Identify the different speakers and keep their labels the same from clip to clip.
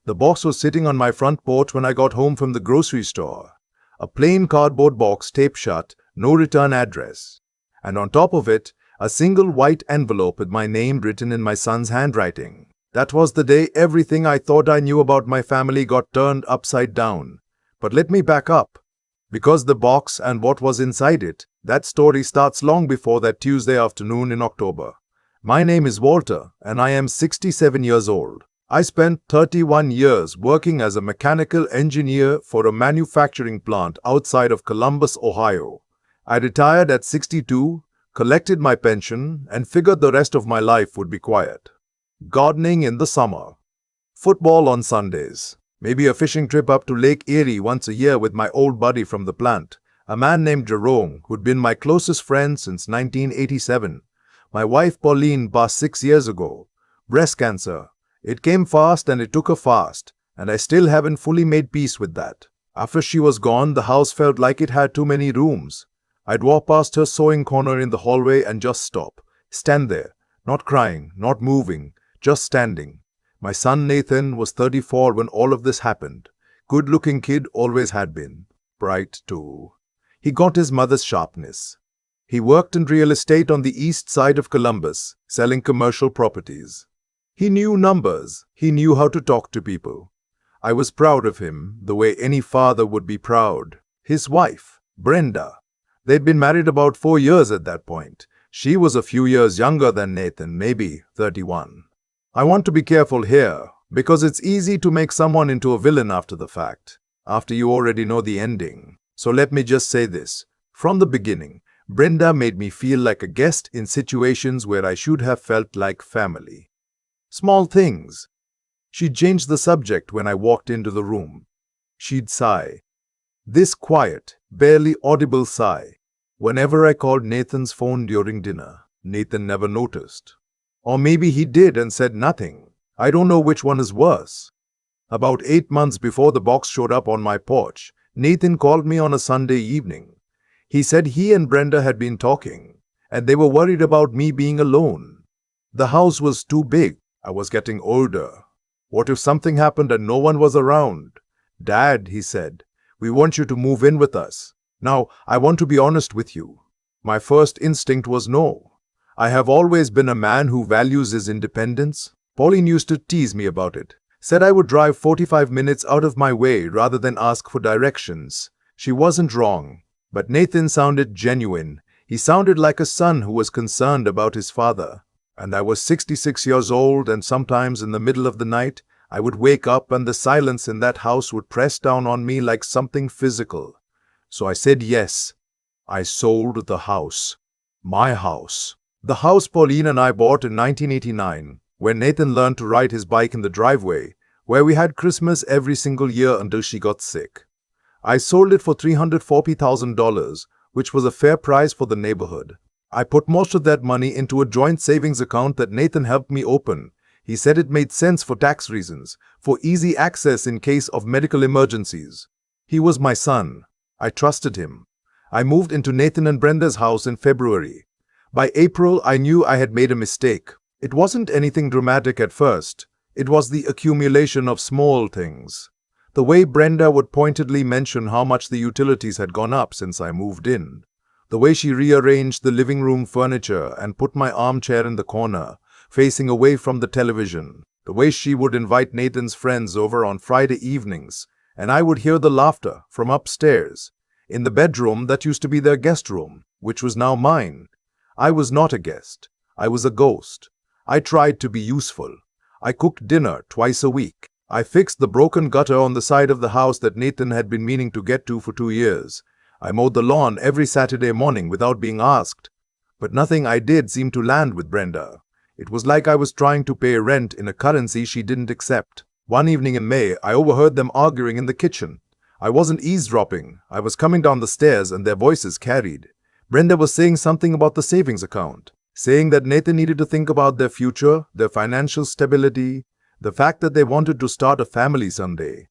Speaker 1: The box was sitting on my front porch when I got home from the grocery store. A plain cardboard box taped shut, no return address. And on top of it, a single white envelope with my name written in my son's handwriting. That was the day everything I thought I knew about my family got turned upside down. But let me back up. Because the box and what was inside it, that story starts long before that Tuesday afternoon in October. My name is Walter, and I am 67 years old. I spent 31 years working as a mechanical engineer for a manufacturing plant outside of Columbus, Ohio. I retired at 62, collected my pension, and figured the rest of my life would be quiet. Gardening in the summer. Football on Sundays. Maybe a fishing trip up to Lake Erie once a year with my old buddy from the plant, a man named Jerome, who'd been my closest friend since 1987. My wife Pauline passed 6 years ago. Breast cancer. It came fast and it took her fast, and I still haven't fully made peace with that. After she was gone, the house felt like it had too many rooms. I'd walk past her sewing corner in the hallway and just stop. Stand there, not crying, not moving, just standing. My son Nathan was 34 when all of this happened. Good-looking kid, always had been. Bright too. He got his mother's sharpness. He worked in real estate on the east side of Columbus, selling commercial properties. He knew numbers. He knew how to talk to people. I was proud of him, the way any father would be proud. His wife, Brenda. They'd been married about 4 years at that point. She was a few years younger than Nathan, maybe 31. I want to be careful here, because it's easy to make someone into a villain after the fact, after you already know the ending. So let me just say this. From the beginning, Brenda made me feel like a guest in situations where I should have felt like family. Small things. She'd change the subject when I walked into the room. She'd sigh. This quiet, barely audible sigh. Whenever I called Nathan's phone during dinner, Nathan never noticed. Or maybe he did and said nothing. I don't know which one is worse. About 8 months before the box showed up on my porch, Nathan called me on a Sunday evening. He said he and Brenda had been talking, and they were worried about me being alone. The house was too big. I was getting older. What if something happened and no one was around? Dad, he said, we want you to move in with us. Now, I want to be honest with you. My first instinct was no. I have always been a man who values his independence. Pauline used to tease me about it. Said I would drive 45 minutes out of my way rather than ask for directions. She wasn't wrong. But Nathan sounded genuine. He sounded like a son who was concerned about his father. And I was 66 years old, and sometimes in the middle of the night, I would wake up and the silence in that house would press down on me like something physical. So I said yes. I sold the house. My house. The house Pauline and I bought in 1989, when Nathan learned to ride his bike in the driveway, where we had Christmas every single year until she got sick. I sold it for $340,000, which was a fair price for the neighborhood. I put most of that money into a joint savings account that Nathan helped me open. He said it made sense for tax reasons, for easy access in case of medical emergencies. He was my son. I trusted him. I moved into Nathan and Brenda's house in February. By April, I knew I had made a mistake. It wasn't anything dramatic at first. It was the accumulation of small things. The way Brenda would pointedly mention how much the utilities had gone up since I moved in. The way she rearranged the living room furniture and put my armchair in the corner, facing away from the television. The way she would invite Nathan's friends over on Friday evenings, and I would hear the laughter from upstairs, in the bedroom that used to be their guest room, which was now mine. I was not a guest. I was a ghost. I tried to be useful. I cooked dinner twice a week. I fixed the broken gutter on the side of the house that Nathan had been meaning to get to for 2 years. I mowed the lawn every Saturday morning without being asked. But nothing I did seemed to land with Brenda. It was like I was trying to pay rent in a currency she didn't accept. One evening in May, I overheard them arguing in the kitchen. I wasn't eavesdropping. I was coming down the stairs and their voices carried. Brenda was saying something about the savings account, saying that Nathan needed to think about their future, their financial stability, the fact that they wanted to start a family someday.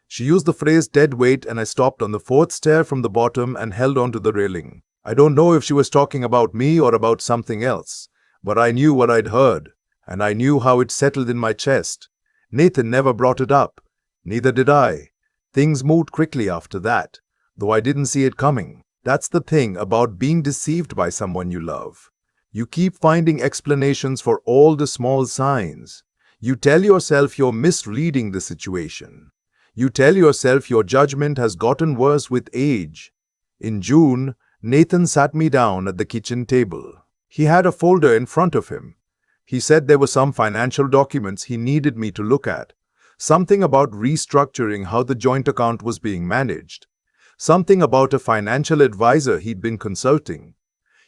Speaker 1: She used the phrase dead weight, and I stopped on the 4th stair from the bottom and held onto the railing. I don't know if she was talking about me or about something else, but I knew what I'd heard, and I knew how it settled in my chest. Nathan never brought it up. Neither did I. Things moved quickly after that, though I didn't see it coming. That's the thing about being deceived by someone you love. You keep finding explanations for all the small signs. You tell yourself you're misreading the situation. You tell yourself your judgment has gotten worse with age. In June, Nathan sat me down at the kitchen table. He had a folder in front of him. He said there were some financial documents he needed me to look at. Something about restructuring how the joint account was being managed. Something about a financial advisor he'd been consulting.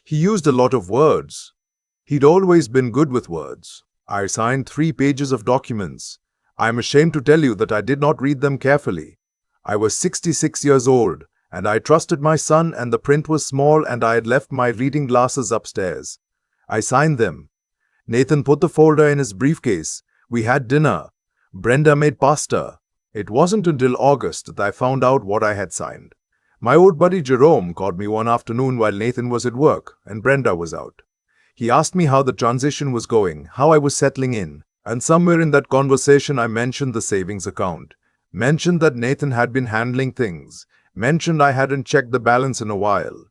Speaker 1: He used a lot of words. He'd always been good with words. I signed 3 pages of documents. I'm ashamed to tell you that I did not read them carefully. I was 66 years old, and I trusted my son, and the print was small, and I had left my reading glasses upstairs. I signed them. Nathan put the folder in his briefcase. We had dinner. Brenda made pasta. It wasn't until August that I found out what I had signed. My old buddy Jerome called me one afternoon while Nathan was at work and Brenda was out. He asked me how the transition was going, how I was settling in, and somewhere in that conversation I mentioned the savings account, mentioned that Nathan had been handling things, mentioned I hadn't checked the balance in a while.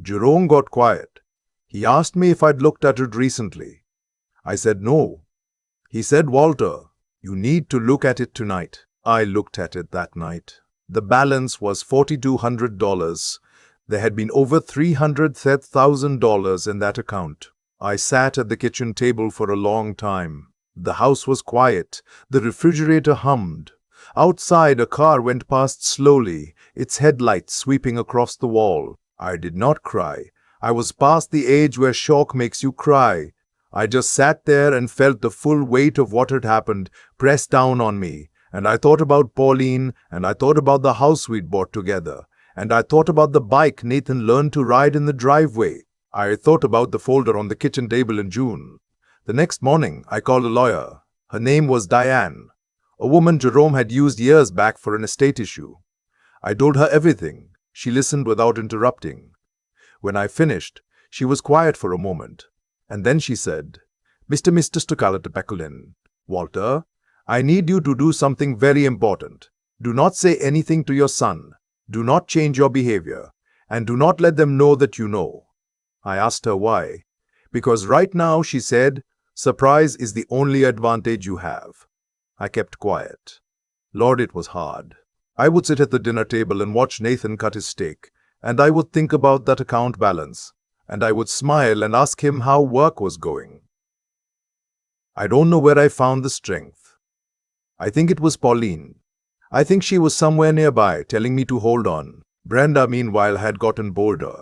Speaker 1: Jerome got quiet. He asked me if I'd looked at it recently. I said no. He said, "Walter, you need to look at it tonight." I looked at it that night. The balance was $4,200. There had been over $300,000 in that account. I sat at the kitchen table for a long time. The house was quiet. The refrigerator hummed. Outside, a car went past slowly, its headlights sweeping across the wall. I did not cry. I was past the age where shock makes you cry. I just sat there and felt the full weight of what had happened pressed down on me. And I thought about Pauline, and I thought about the house we'd bought together, and I thought about the bike Nathan learned to ride in the driveway. I thought about the folder on the kitchen table in June. The next morning, I called a lawyer. Her name was Diane, a woman Jerome had used years back for an estate issue. I told her everything. She listened without interrupting. When I finished, she was quiet for a moment, and then she said, "Mr. Stukalatapakulin, Walter, I need you to do something very important. Do not say anything to your son. Do not change your behavior. And do not let them know that you know." I asked her why. "Because right now," she said, "surprise is the only advantage you have." I kept quiet. Lord, it was hard. I would sit at the dinner table and watch Nathan cut his steak, and I would think about that account balance, and I would smile and ask him how work was going. I don't know where I found the strength. I think it was Pauline. I think she was somewhere nearby, telling me to hold on. Brenda, meanwhile, had gotten bolder.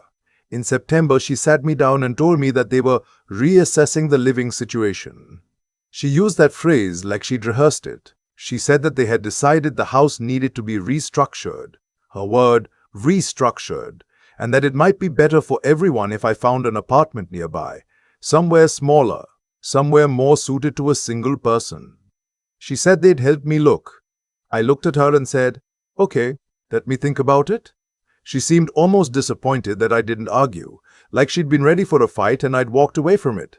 Speaker 1: In September, she sat me down and told me that they were reassessing the living situation. She used that phrase like she'd rehearsed it. She said that they had decided the house needed to be restructured. Her word, restructured. And that it might be better for everyone if I found an apartment nearby, somewhere smaller, somewhere more suited to a single person. She said they'd help me look. I looked at her and said, "Okay, let me think about it." She seemed almost disappointed that I didn't argue, like she'd been ready for a fight and I'd walked away from it.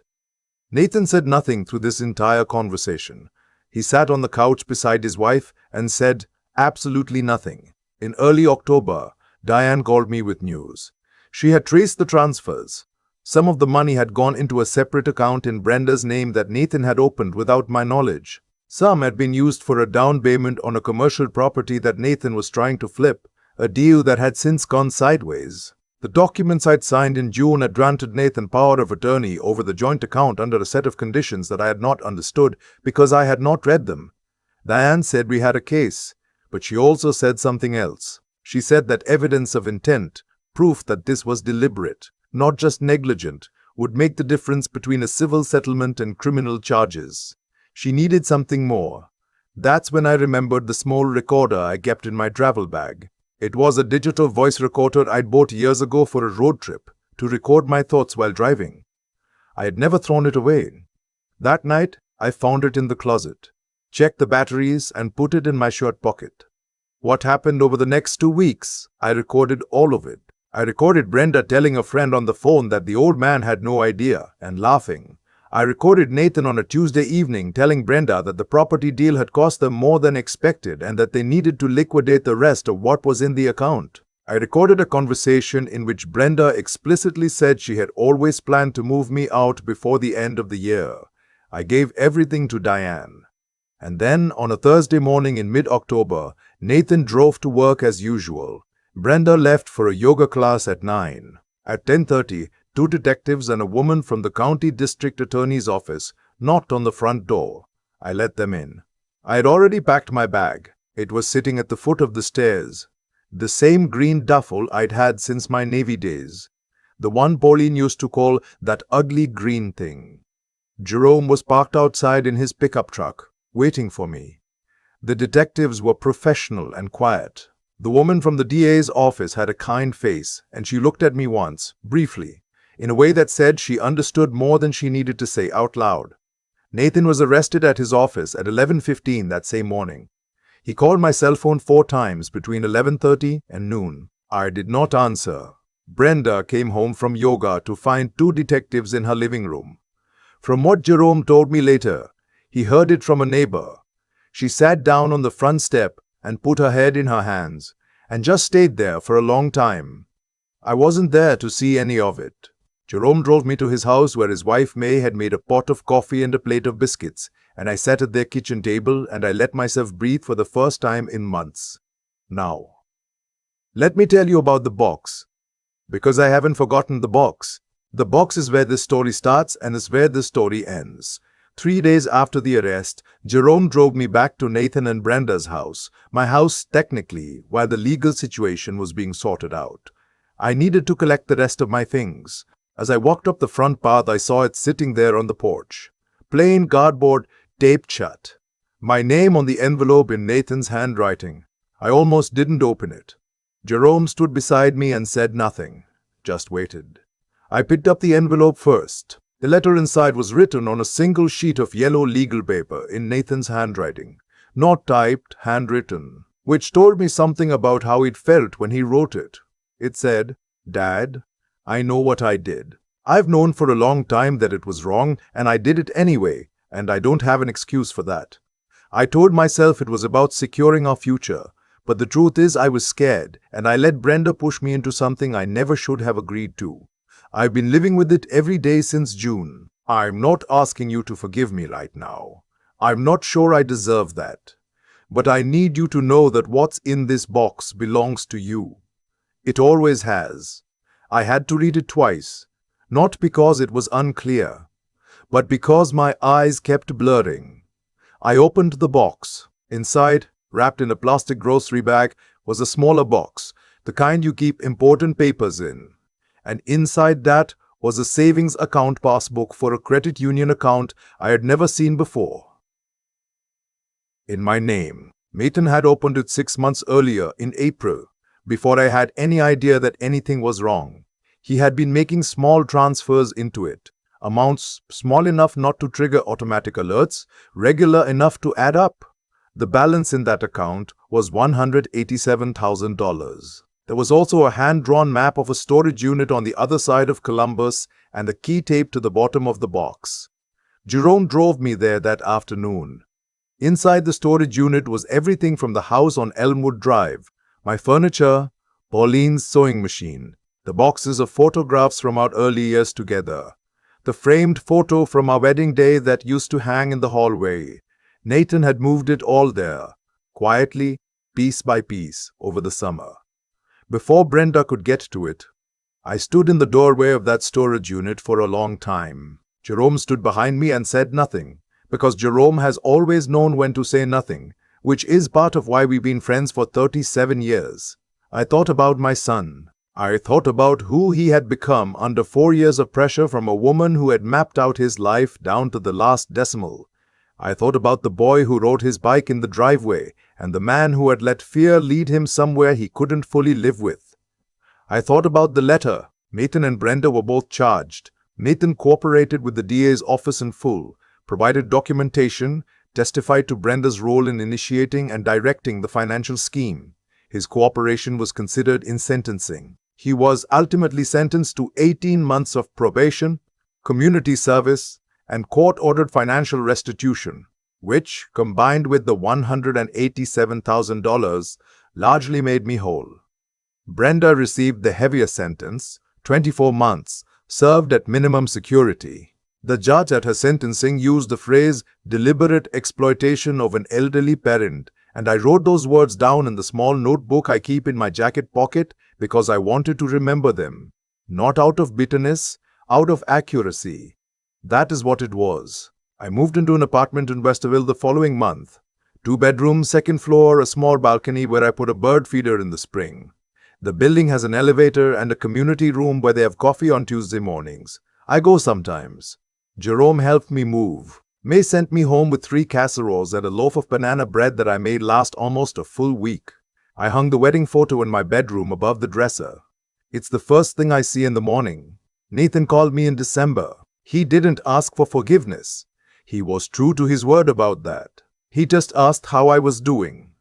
Speaker 1: Nathan said nothing through this entire conversation. He sat on the couch beside his wife and said absolutely nothing. In early October, Diane called me with news. She had traced the transfers. Some of the money had gone into a separate account in Brenda's name that Nathan had opened without my knowledge. Some had been used for a down payment on a commercial property that Nathan was trying to flip, a deal that had since gone sideways. The documents I'd signed in June had granted Nathan power of attorney over the joint account under a set of conditions that I had not understood because I had not read them. Diane said we had a case, but she also said something else. She said that evidence of intent, proof that this was deliberate, not just negligent, would make the difference between a civil settlement and criminal charges. She needed something more. That's when I remembered the small recorder I kept in my travel bag. It was a digital voice recorder I'd bought years ago for a road trip to record my thoughts while driving. I had never thrown it away. That night, I found it in the closet, checked the batteries, and put it in my shirt pocket. What happened over the next 2 weeks, I recorded all of it. I recorded Brenda telling a friend on the phone that the old man had no idea and laughing. I recorded Nathan on a Tuesday evening telling Brenda that the property deal had cost them more than expected and that they needed to liquidate the rest of what was in the account. I recorded a conversation in which Brenda explicitly said she had always planned to move me out before the end of the year. I gave everything to Diane. And then, on a Thursday morning in mid-October, Nathan drove to work as usual. Brenda left for a yoga class at 9. At 10:30, two detectives and a woman from the county district attorney's office knocked on the front door. I let them in. I had already packed my bag. It was sitting at the foot of the stairs. The same green duffel I'd had since my Navy days. The one Pauline used to call that ugly green thing. Jerome was parked outside in his pickup truck, waiting for me. The detectives were professional and quiet. The woman from the DA's office had a kind face, and she looked at me once, briefly, in a way that said she understood more than she needed to say out loud. Nathan was arrested at his office at 11:15 that same morning. He called my cell phone 4 times between 11:30 and noon. I did not answer. Brenda came home from yoga to find 2 detectives in her living room. From what Jerome told me later, he heard it from a neighbor. She sat down on the front step and put her head in her hands, and just stayed there for a long time. I wasn't there to see any of it. Jerome drove me to his house where his wife May had made a pot of coffee and a plate of biscuits, and I sat at their kitchen table and I let myself breathe for the first time in months. Now, let me tell you about the box, because I haven't forgotten the box. The box is where this story starts and is where this story ends. 3 days after the arrest, Jerome drove me back to Nathan and Brenda's house, my house technically, while the legal situation was being sorted out. I needed to collect the rest of my things. As I walked up the front path, I saw it sitting there on the porch. Plain cardboard, taped shut. My name on the envelope in Nathan's handwriting. I almost didn't open it. Jerome stood beside me and said nothing, just waited. I picked up the envelope first. The letter inside was written on a single sheet of yellow legal paper in Nathan's handwriting. Not typed, handwritten, which told me something about how it felt when he wrote it. It said, "Dad, I know what I did. I've known for a long time that it was wrong, and I did it anyway, and I don't have an excuse for that. I told myself it was about securing our future, but the truth is I was scared, and I let Brenda push me into something I never should have agreed to. I've been living with it every day since June. I'm not asking you to forgive me right now. I'm not sure I deserve that. But I need you to know that what's in this box belongs to you. It always has. I had to read it twice, not because it was unclear, but because my eyes kept blurring. I opened the box. Inside, wrapped in a plastic grocery bag, was a smaller box, the kind you keep important papers in. And inside that was a savings account passbook for a credit union account I had never seen before. In my name. Nathan had opened it 6 months earlier in April, before I had any idea that anything was wrong. He had been making small transfers into it, amounts small enough not to trigger automatic alerts, regular enough to add up. The balance in that account was $187,000. There was also a hand-drawn map of a storage unit on the other side of Columbus and the key taped to the bottom of the box. Jerome drove me there that afternoon. Inside the storage unit was everything from the house on Elmwood Drive, my furniture, Pauline's sewing machine, the boxes of photographs from our early years together, the framed photo from our wedding day that used to hang in the hallway. Nathan had moved it all there, quietly, piece by piece, over the summer. Before Brenda could get to it, I stood in the doorway of that storage unit for a long time. Jerome stood behind me and said nothing, because Jerome has always known when to say nothing, which is part of why we've been friends for 37 years. I thought about my son. I thought about who he had become under 4 years of pressure from a woman who had mapped out his life down to the last decimal. I thought about the boy who rode his bike in the driveway and the man who had let fear lead him somewhere he couldn't fully live with. I thought about the letter. Nathan and Brenda were both charged. Nathan cooperated with the DA's office in full, provided documentation, testified to Brenda's role in initiating and directing the financial scheme. His cooperation was considered in sentencing. He was ultimately sentenced to 18 months of probation, community service, and court-ordered financial restitution, which, combined with the $187,000, largely made me whole. Brenda received the heavier sentence, 24 months, served at minimum security. The judge at her sentencing used the phrase deliberate exploitation of an elderly parent, and I wrote those words down in the small notebook I keep in my jacket pocket because I wanted to remember them. Not out of bitterness, out of accuracy. That is what it was. I moved into an apartment in Westerville the following month. 2 bedrooms, 2nd floor, a small balcony where I put a bird feeder in the spring. The building has an elevator and a community room where they have coffee on Tuesday mornings. I go sometimes. Jerome helped me move. May sent me home with 3 casseroles and a loaf of banana bread that I made last almost a full week. I hung the wedding photo in my bedroom above the dresser. It's the first thing I see in the morning. Nathan called me in December. He didn't ask for forgiveness. He was true to his word about that. He just asked how I was doing.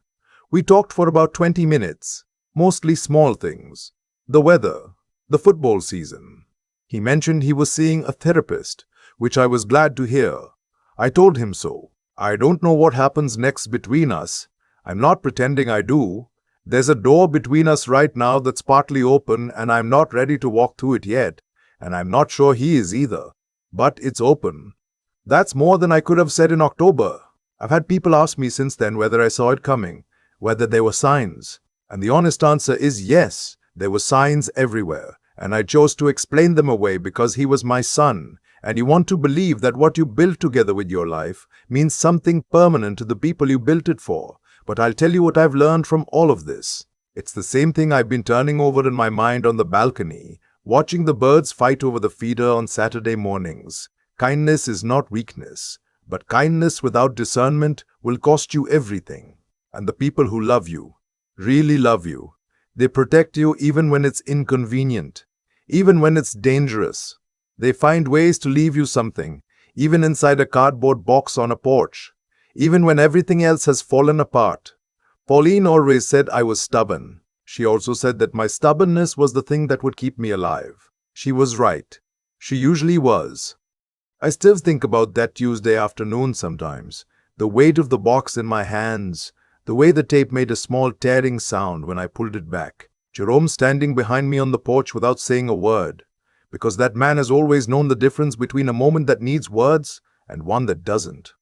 Speaker 1: We talked for about 20 minutes, mostly small things. The weather, the football season. He mentioned he was seeing a therapist, which I was glad to hear. I told him so. I don't know what happens next between us. I'm not pretending I do. There's a door between us right now that's partly open and I'm not ready to walk through it yet, and I'm not sure he is either. But it's open. That's more than I could have said in October. I've had people ask me since then whether I saw it coming, whether there were signs. And the honest answer is yes, there were signs everywhere. And I chose to explain them away because he was my son. And you want to believe that what you built together with your life means something permanent to the people you built it for. But I'll tell you what I've learned from all of this. It's the same thing I've been turning over in my mind on the balcony, watching the birds fight over the feeder on Saturday mornings. Kindness is not weakness, but kindness without discernment will cost you everything. And the people who love you, really love you, they protect you even when it's inconvenient, even when it's dangerous. They find ways to leave you something, even inside a cardboard box on a porch, even when everything else has fallen apart. Pauline always said I was stubborn. She also said that my stubbornness was the thing that would keep me alive. She was right. She usually was. I still think about that Tuesday afternoon sometimes. The weight of the box in my hands, the way the tape made a small tearing sound when I pulled it back. Jerome standing behind me on the porch without saying a word. Because that man has always known the difference between a moment that needs words and one that doesn't.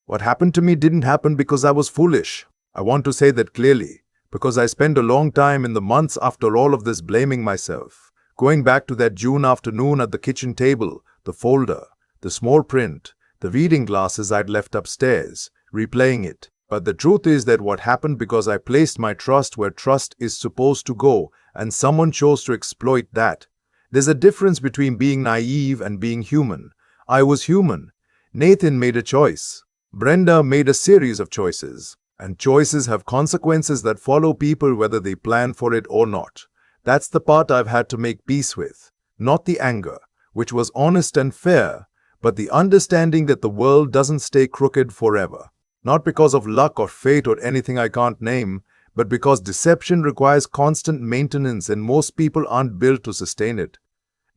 Speaker 1: What happened to me didn't happen because I was foolish. I want to say that clearly, because I spent a long time in the months after all of this blaming myself, going back to that June afternoon at the kitchen table, the folder, the small print, the reading glasses I'd left upstairs, replaying it. But the truth is that what happened because I placed my trust where trust is supposed to go, and someone chose to exploit that. There's a difference between being naive and being human. I was human. Nathan made a choice. Brenda made a series of choices. And choices have consequences that follow people whether they plan for it or not. That's the part I've had to make peace with. Not the anger, which was honest and fair, but the understanding that the world doesn't stay crooked forever. Not because of luck or fate or anything I can't name, but because deception requires constant maintenance and most people aren't built to sustain it.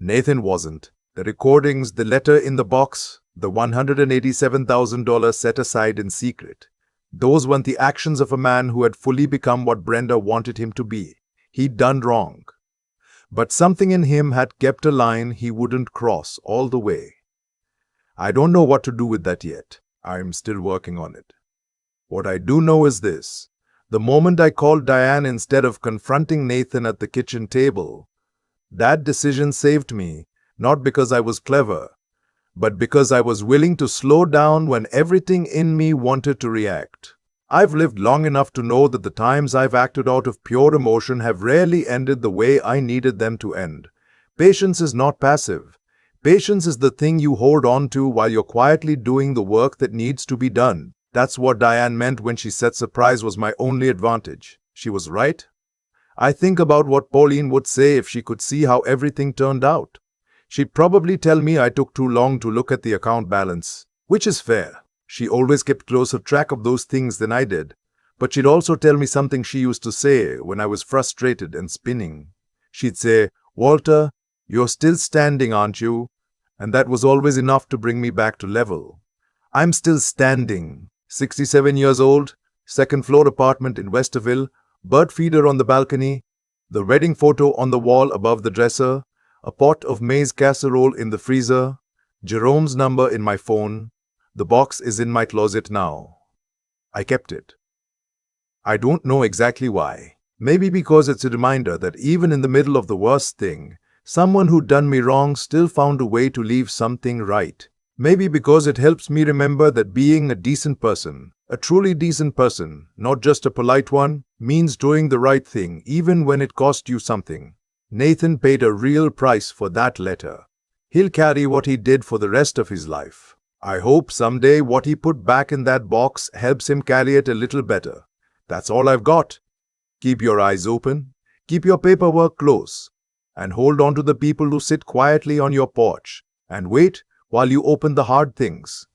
Speaker 1: Nathan wasn't. The recordings, the letter in the box, the $187,000 set aside in secret. Those weren't the actions of a man who had fully become what Brenda wanted him to be. He'd done wrong. But something in him had kept a line he wouldn't cross all the way. I don't know what to do with that yet. I'm still working on it. What I do know is this. The moment I called Diane instead of confronting Nathan at the kitchen table, that decision saved me, not because I was clever, but because I was willing to slow down when everything in me wanted to react. I've lived long enough to know that the times I've acted out of pure emotion have rarely ended the way I needed them to end. Patience is not passive. Patience is the thing you hold on to while you're quietly doing the work that needs to be done. That's what Diane meant when she said surprise was my only advantage. She was right. I think about what Pauline would say if she could see how everything turned out. She'd probably tell me I took too long to look at the account balance, which is fair. She always kept closer track of those things than I did. But she'd also tell me something she used to say when I was frustrated and spinning. She'd say, "Walter, you're still standing, aren't you? and that was always enough to bring me back to level. I'm still standing, 67 years old, second floor apartment in Westerville, bird feeder on the balcony, the wedding photo on the wall above the dresser, a pot of maize casserole in the freezer, Jerome's number in my phone. The box is in my closet now. I kept it. I don't know exactly why. Maybe because it's a reminder that even in the middle of the worst thing, someone who'd done me wrong still found a way to leave something right. Maybe because it helps me remember that being a decent person, a truly decent person, not just a polite one, means doing the right thing even when it cost you something. Nathan paid a real price for that letter. He'll carry what he did for the rest of his life. I hope someday what he put back in that box helps him carry it a little better. That's all I've got. Keep your eyes open, keep your paperwork close, and hold on to the people who sit quietly on your porch and wait while you open the hard things.